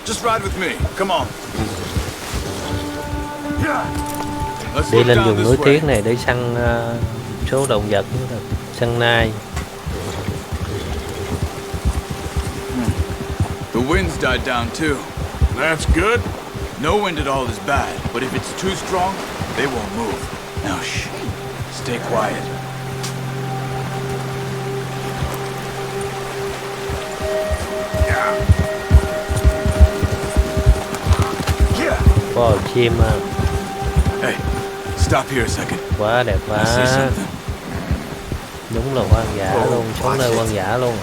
Just ride with me. Come on. Let's Đi look lên down vùng this núi way. tuyết này để săn số động vật, săn nai. The wind's died down too. That's good. No wind at all is bad, but if it's too strong, they won't move. Now shh. Stay quiet. Wow, chim Hey, stop here a second. quá đẹp I see quá. something. Đúng là hoang dã luôn, sống nơi hoang dã luôn.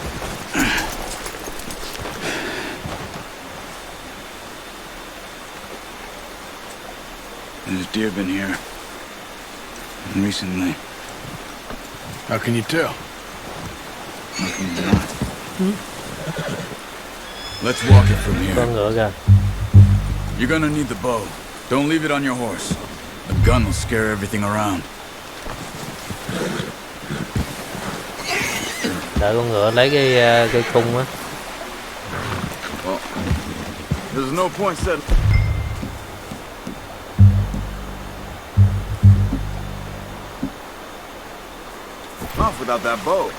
There's deer been here recently. How can you tell? How can you not? Let's walk it from here. Con ngựa kìa. You're gonna need the bow. Don't leave it on your horse. A gun will scare everything around. Đợi con ngựa lấy cây cung á. Well, there's no point setting off without that bow.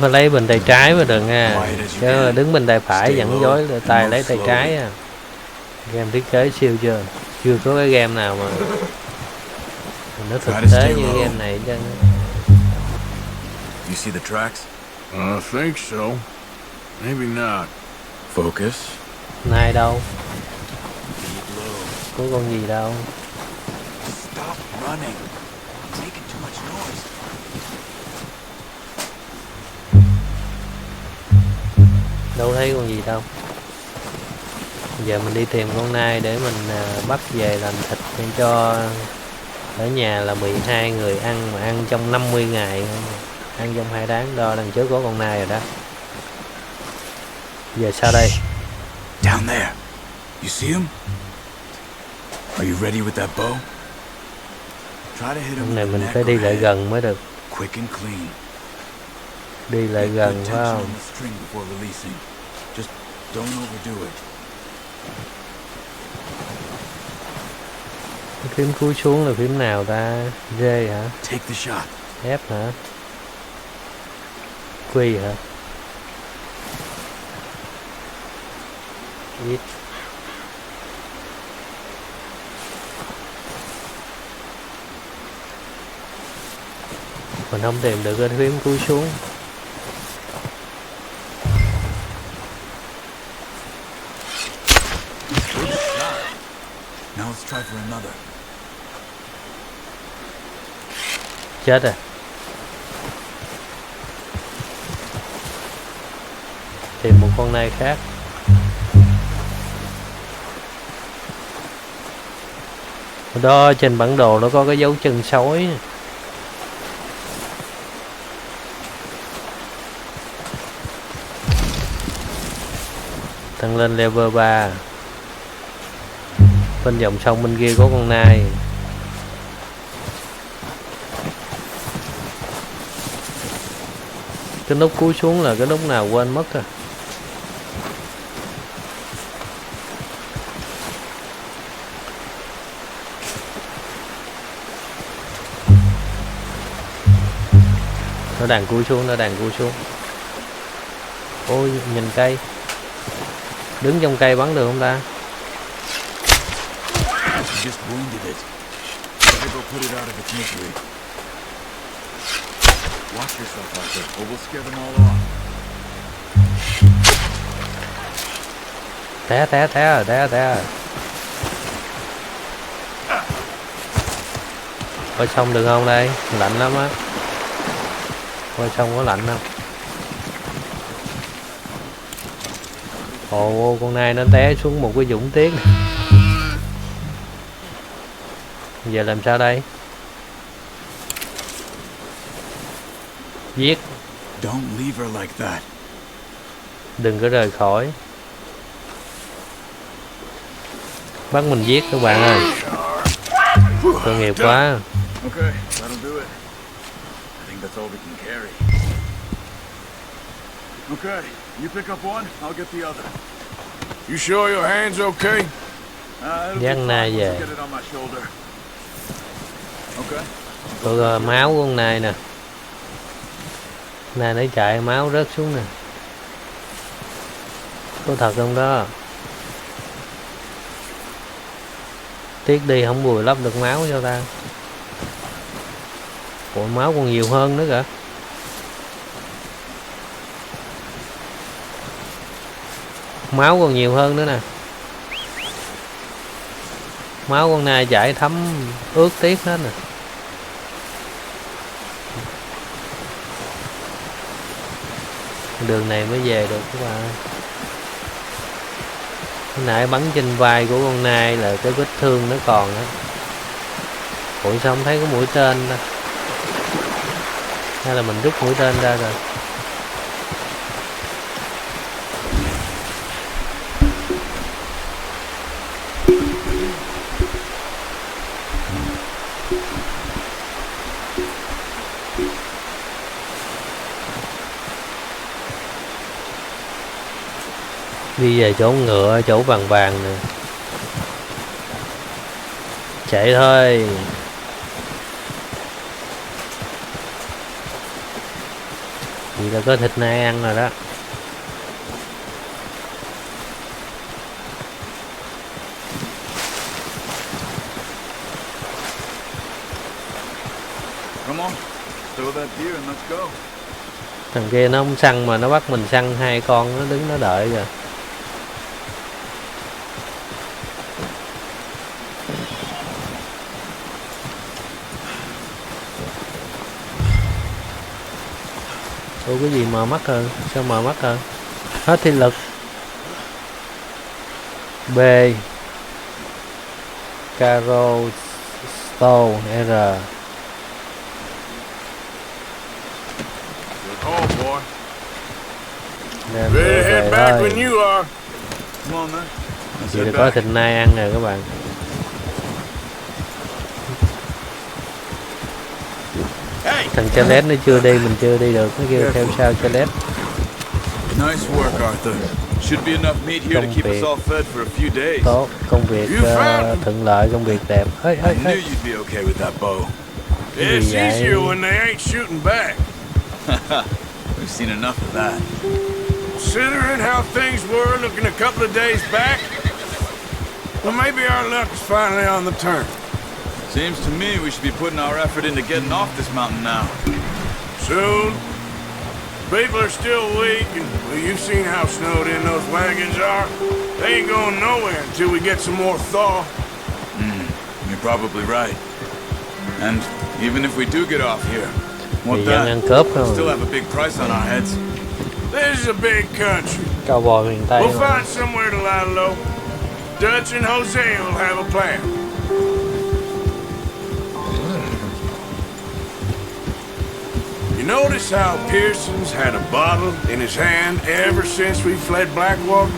Phải lấy bên tay trái mới được nha, chứ đứng bên tay phải dẫn dối tay lấy tay trái à. Game thiết kế siêu chưa có cái game nào mà nó thực tế như game này chứ. You see the tracks? I think so. Maybe not. Focus. Nai đâu? Lead low. Có con gì đâu? Stop running. Making too much noise. Đâu thấy con gì đâu. Giờ mình đi tìm con nai để mình bắt về làm thịt cho ở nhà là 12 người ăn, mà ăn trong 50 ngày, ăn trong 2 tháng. Đo đằng trước có con nai rồi đó. Giờ sao đây? Down there. You see him? Are you ready with that bow? Try to hit him Hôm này with the mình neck phải đi or lại head. gần mới được. Quick and clean. Đi lại Get gần good phải tension không? on the string before releasing. Just don't overdo it. Cái phím cúi xuống là phím nào ta? D hả? Take the shot. F hả? Q hả? X. Mình không tìm được cái phím cúi xuống. Now let's try for another. Chết rồi. Tìm một con nai khác. Đó, trên bản đồ nó có cái dấu chân sói. Tăng lên level 3. Bên dòng sông bên kia có con nai. Cái nút cúi xuống là cái nút nào quên mất rồi. Nó đang cúi xuống. Ôi, nhìn cây. Đứng trong cây bắn được không ta? You just wounded it. Better go put it out of its misery. Watch yourself out there, or we'll scare them all off. Té rồi. Qua sông được không đây? Lạnh lắm á. Qua sông có lạnh không? Ồ, con nai nó té xuống một cái vũng tuyết. Giờ làm sao đây? Giết. Don't leave her like that. Đừng có rời khỏi. Bắt mình giết các bạn ơi. Tội nghiệp quá. Okay, that'll do it. I think that's all we can carry. Okay, you pick up one, I'll get the other. You sure your hand's okay? It'll be Dắt fine nai once về. I get it on my shoulder. Okay. Rồi máu của con nai nè. Nai nó chạy máu rớt xuống nè. Có thật không đó? Tiếc đi không bù lấp được máu cho ta. Ủa máu còn nhiều hơn nữa kìa. Máu còn nhiều hơn nữa nè. Máu con nai chảy thấm ướt tiếc hết nè. Đường này mới về được các bạn. Hồi nãy bắn trên vai của con nai là cái vết thương nó còn á. Ủa sao không thấy có mũi tên ta? Hay là mình rút mũi tên ra rồi? Đi về chỗ ngựa, chỗ vàng vàng nè. Chạy thôi. Vậy là có thịt nai ăn rồi đó. Come on, throw that deer and let's go. Thằng kia nó không săn mà nó bắt mình săn hai con, nó đứng nó đợi rồi. Ủa cái gì mờ mắt hơn? Sao mờ mắt hơn? Hết thị lực. B Caro Stone R. Oh boy. Đem Ready to head về back thôi. when you are. Come on, man. Let's Vậy là head có back. thịt nai ăn rồi các bạn. Hey, Thằng Chalet nó chưa đi, mình chưa đi được. Nó kêu theo sau Chalet. Nice work, Arthur. Should be enough meat here to keep us all fed for a few days. Tốt, công việc thuận lợi, công việc đẹp. I knew you'd be okay with that bow. it's easier when they ain't shooting back. We've seen enough of that. Considering how things were looking a couple of days back, well, maybe our luck is finally on the turn. Seems to me we should be putting our effort into getting off this mountain now. Soon. People are still weak, and well, you've seen how snowed in those wagons are. They ain't going nowhere until we get some more thaw. You're probably right. And even if we do get off here, what Người dân ăn that? cướp We still không? have a big price on our heads. This is a big country. Cowboy bò miền Tây We'll mà. find somewhere to lie low. Dutch and Jose will have a plan. You notice how Pearson's had a bottle in his hand ever since we fled Blackwater?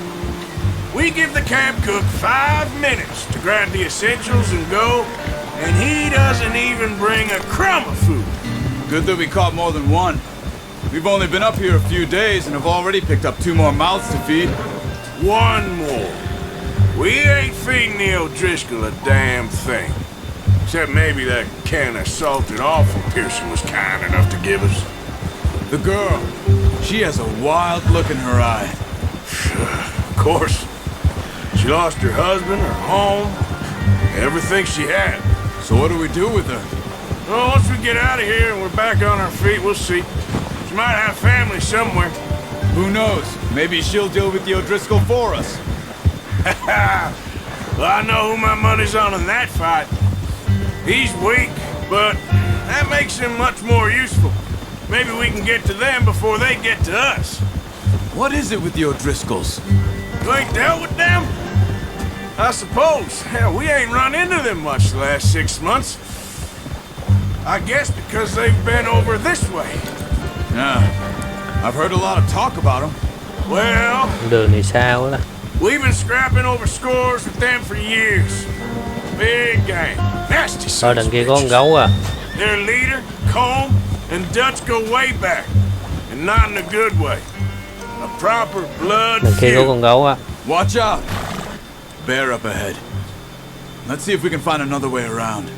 We give the camp cook 5 minutes to grab the essentials and go, and he doesn't even bring a crumb of food. Good that we caught more than one. We've only been up here a few days and have already picked up 2 more mouths to feed. One more. We ain't feeding the O'Driscoll a damn thing. Except maybe that can of salted offal Pearson was kind enough to give us. The girl, she has a wild look in her eye. Of course. She lost her husband, her home, everything she had. So what do we do with her? Well, once we get out of here and we're back on our feet, we'll see. She might have family somewhere. Who knows? Maybe she'll deal with the O'Driscoll for us. Well, I know who my money's on in that fight. He's weak, but that makes him much more useful. Maybe we can get to them before they get to us. What is it with the O'Driscolls? You ain't dealt with them? I suppose. Hell, we ain't run into them much the last 6 months. I guess because they've been over this way. Yeah, I've heard a lot of talk about them. Well, Đường này sao đó. we've been scrapping over scores with them for years. Big gang. Nasty Thôi sons đằng of kia có con bitches. gấu à. Their leader, Combe, and Dutch go way back. And not in a good way. A proper blood Đằng kia có feud. con gấu á. Watch out! Bear up ahead. Let's see if we can find another way around.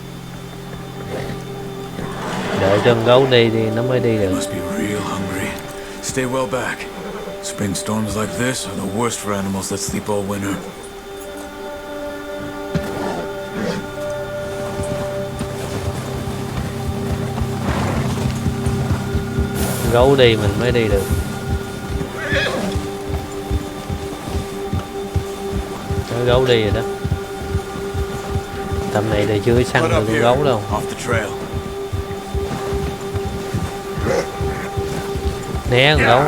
Đợi cho con gấu đi thì nó mới đi được. Must be real hungry. Stay well back. Spring storms like this are the worst for animals that sleep all winter. Gấu đi mình mới đi được. Nó gấu đi rồi đó. Tầm này thì chưa săn được con gấu đâu. Off the trail. Né con gấu.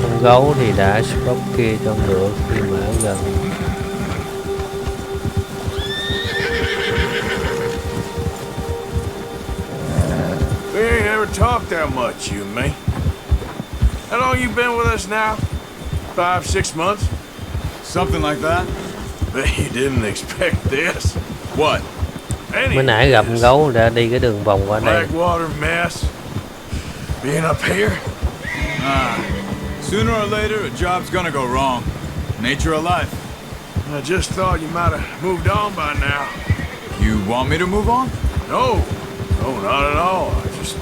Con gấu thì đã spot kia cho ngựa khi mà ở gần. We ain't ever talked that much, you and me. How long you been with us now? 5, 6 months? Something like that? Bet you didn't expect this. What? Mới nãy gặp con gấu đã đi cái đường vòng qua đây. Blackwater mess. Being up here? Sooner or later, a job's gonna go wrong. Nature of life. I just thought you might have moved on by now. You want me to move on? No, not at all. I just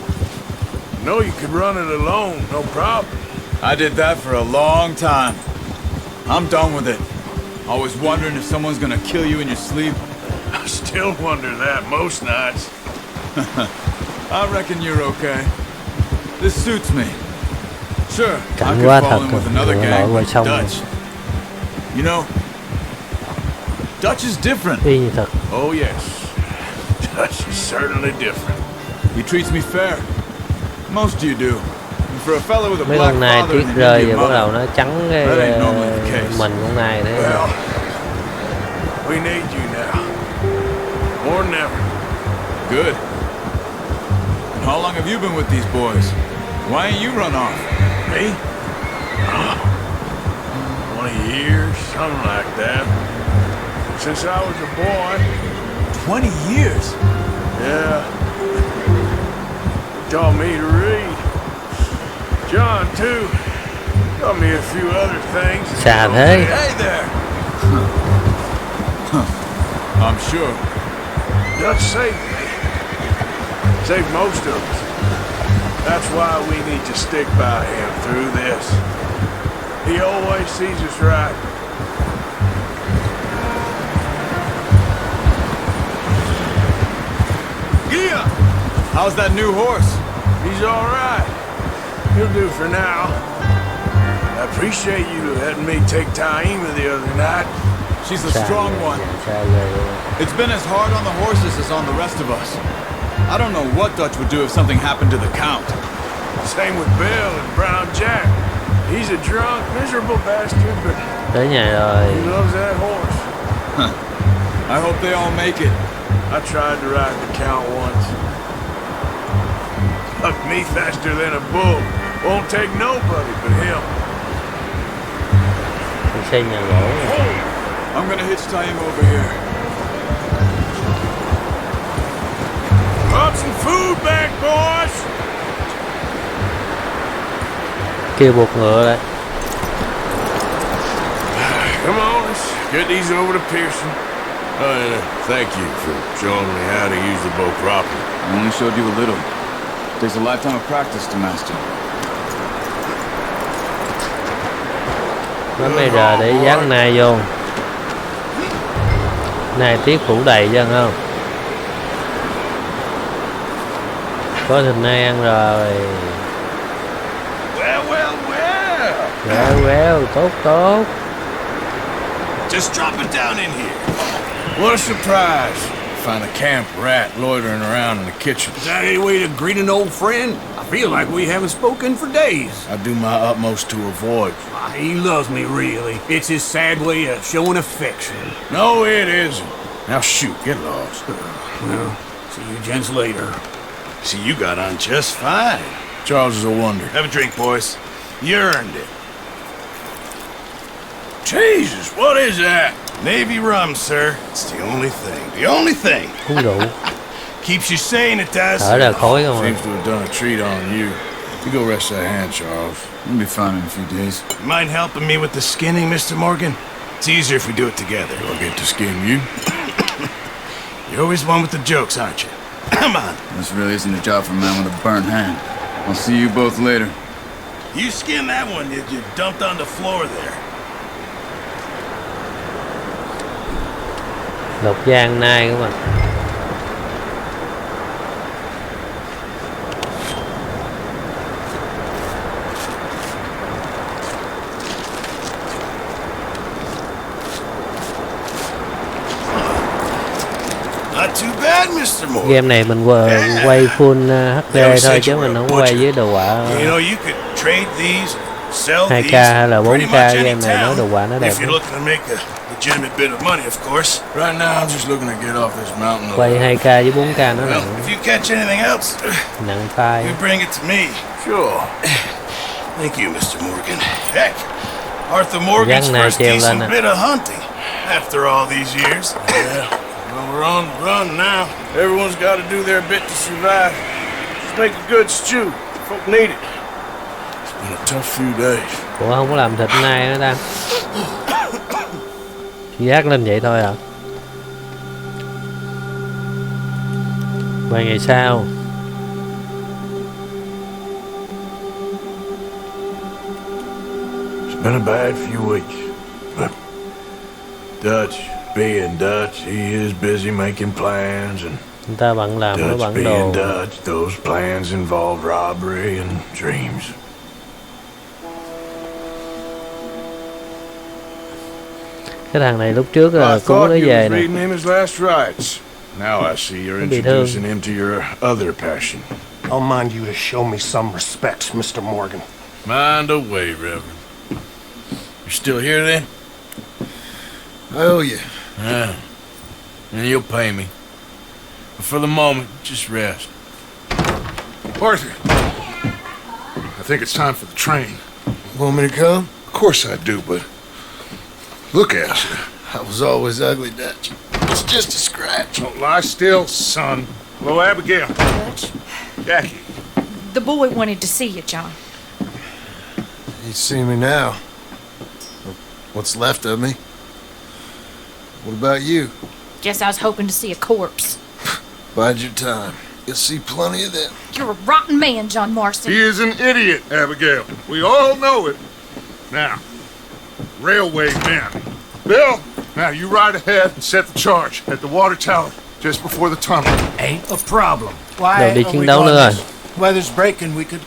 know you could run it alone, no problem. I did that for a long time. I'm done with it. Always wondering if someone's gonna kill you in your sleep. I still wonder that most nights. I reckon you're okay. This suits me. Sure, I Cảnh could quá fall thật in rồi, with another lội gang, qua like sông. Dutch. You know, Dutch is different. Y như thật. Oh yes, Dutch is certainly different. He treats me fair. Most of you do. And for a fellow with a Mấy black con nai father tuyết and an rơi Indian rồi bắt đầu mother, nó trắng cái That ain't normally the case. mình con nai thế. Well, we need you now. More than ever. good. And how long have you been with these boys? Why ain't you run off? Me? 20 years, something like that. Since I was a boy. 20 years? Yeah. Taught me to read. John, too. Taught me a few other things. Xa thế. Hey there! I'm sure. Dutch saved me. Saved most of us. That's why we need to stick by him through this. He always sees us right. Yeah! How's that new horse? He's all right. He'll do for now. I appreciate you letting me take Taima the other night. She's a strong one. Xa ghê luôn. It's been as hard on the horses as on the rest of us. I don't know what Dutch would do if something happened to the Count. Same with Bill and Brown Jack. He's a drunk, miserable bastard, but Tới nhà rồi. he loves that horse. I hope they all make it. I tried to ride the Count once. Hucked me faster than a bull. Won't take nobody but him. Mình xây nhà gỗ. I'm gonna hitch Taima over here. Brought some food back, boys. Kêu buộc ngựa lại. Come on, let's get these over to Pearson. And thank you for showing me how to use the bow properly. I only showed you a little. Takes a lifetime of practice to master. Bấm bây giờ để dắt nai vô. Nai tiết phủ đầy chứ không? Có thịt nai ăn rồi. Well, tốt. Just drop it down in here. What a surprise. Find a camp rat loitering around in the kitchen. Is that any way to greet an old friend? I feel like we haven't spoken for days. I do my utmost to avoid. He loves me, really. It's his sad way of showing affection. No, it isn't. Now shoot, get lost. Well, see you gents later. See, you got on just fine. Charles is a wonder. Have a drink, boys. You earned it. Jesus, what is that? Navy rum, sir. It's the only thing. The only thing. Uống rượu. Keeps you sane, it does. Thở ra khói không à. Seems to have done a treat on you. You go rest that hand, Charles. You'll be fine in a few days. Mind helping me with the skinning, Mr. Morgan? It's easier if we do it together. Do I get to skin you? You're always one with the jokes, aren't you? Come on. This really isn't a job for a man with a burnt hand. I'll see you both later. You skinned that one you dumped on the floor there. Lột da nai của mình. Not too bad, Mr. Morgan. Game này mình quay full HD thôi chứ mình không quay với đồ họa You know, you could trade these, sell 2K these, hay là pretty 4K. much any Game này nó đồ town, họa nó đẹp if you're lắm. looking to make a legitimate bit of money, of course. Right now, I'm just looking to get off this mountain. Quay 2K với 4K nó Well, nặng if you catch anything else, nặng file. you bring it to me. Sure. Thank you, Mr. Morgan. Heck, Arthur Morgan's Dắt này first treo lên decent nè. bit of hunting after all these years. Yeah, well, we're on the run now. Everyone's got to do their bit to survive. Just make a good stew. Folk need it. It's been a tough few days. Ủa không có làm thịt nai nữa ta. Giác lên vậy thôi à. Vài ngày sau. It's been a bad few weeks, but Dutch, being Dutch, he is busy making plans, and Người ta bận làm nó Dutch bận being đồ. Dutch, those plans involve robbery and dreams. Cái thằng này lúc trước I là cứu thought nó you về was nè. reading him his last rites. Now I see you're Nó bị thương. introducing him to your other passion. I'll mind you to show me some respect, Mr. Morgan. Mind away, Reverend. You're still here then? I owe you. Yeah. And you'll pay me. But for the moment, just rest. Arthur, I think it's time for the train. Want me to come? Of course I do, but look at you. I was always ugly, Dutch. It's just a scratch. Don't lie still, son. Hello, Abigail. Jackie. The boy wanted to see you, John. He's seen me now. What's left of me. What about you? Guess I was hoping to see a corpse. Bide your time. You'll see plenty of them. You're a rotten man, John Marston. He is an idiot, Abigail. We all know it. Now, railway men. Bill, now you ride ahead and set the charge at the water tower just before the tunnel. Ain't a problem. Đầu đi chiến đấu nữa rồi. Weather's breaking, we could